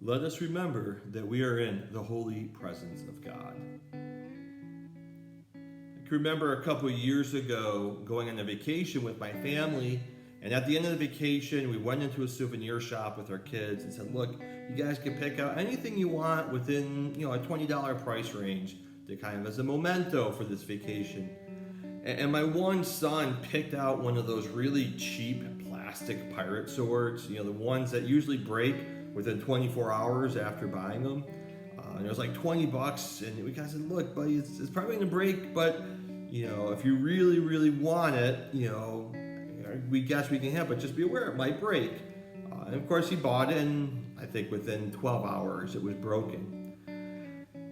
Let us remember that we are in the holy presence of God. I can remember a couple of years ago going on a vacation with my family, and at the end of the vacation, we went into a souvenir shop with our kids and said, look, you guys can pick out anything you want within, a $20 price range to kind of as a memento for this vacation. And my one son picked out one of those really cheap plastic pirate swords, the ones that usually break within 24 hours after buying them. And it was like $20, and we guys said, look, buddy, it's probably gonna break, but if you really, really want it, we guess we can have it. Just be aware it might break. And of course, he bought it, and I think within 12 hours it was broken.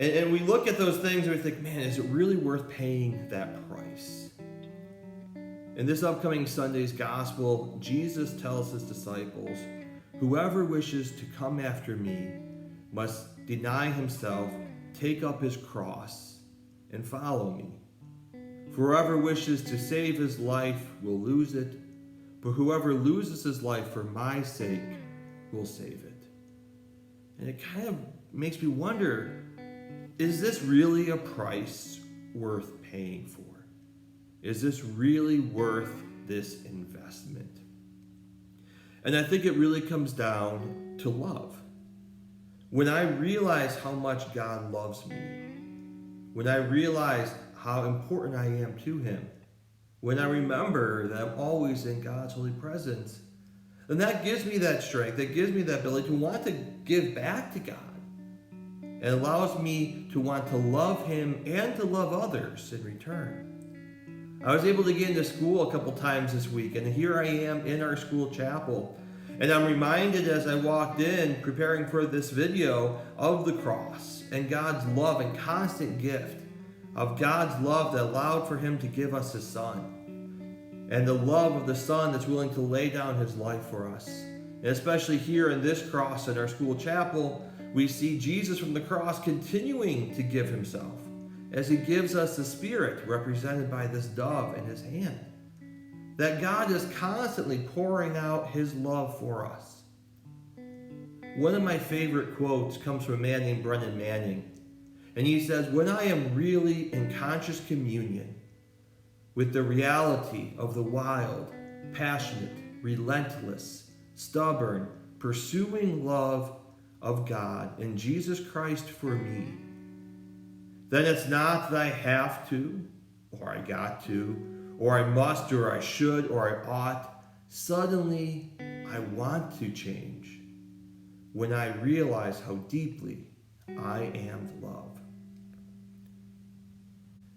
And we look at those things and we think, man, is it really worth paying that price? In this upcoming Sunday's gospel, Jesus tells his disciples, whoever wishes to come after me must deny himself, take up his cross, and follow me. For whoever wishes to save his life will lose it, but whoever loses his life for my sake will save it. And it kind of makes me wonder, is this really a price worth paying for? Is this really worth this investment? And I think it really comes down to love. When I realize how much God loves me, when I realize how important I am to him, when I remember that I'm always in God's holy presence, then that gives me that strength, that gives me that ability to want to give back to God. It allows me to want to love him and to love others in return. I was able to get into school a couple times this week, and here I am in our school chapel. And I'm reminded as I walked in, preparing for this video, of the cross and God's love and constant gift of God's love that allowed for him to give us his son. And the love of the son that's willing to lay down his life for us. And especially here in this cross in our school chapel, we see Jesus from the cross continuing to give himself as he gives us the Spirit represented by this dove in his hand. That God is constantly pouring out his love for us. One of my favorite quotes comes from a man named Brennan Manning. And he says, when I am really in conscious communion with the reality of the wild, passionate, relentless, stubborn, pursuing love of God in Jesus Christ for me, then it's not that I have to, or I got to, or I must, or I should, or I ought. Suddenly, I want to change when I realize how deeply I am loved.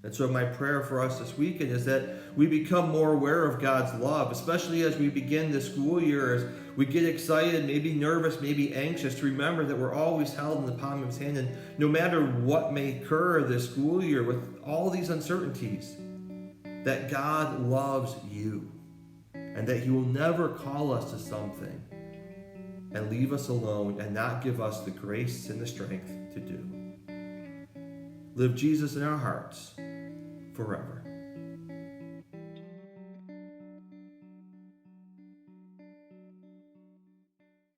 And so my prayer for us this weekend is that we become more aware of God's love, especially as we begin the school year, as we get excited, maybe nervous, maybe anxious, to remember that we're always held in the palm of his hand. And no matter what may occur this school year with all these uncertainties, that God loves you and that he will never call us to something and leave us alone and not give us the grace and the strength to do. Live Jesus in our hearts forever.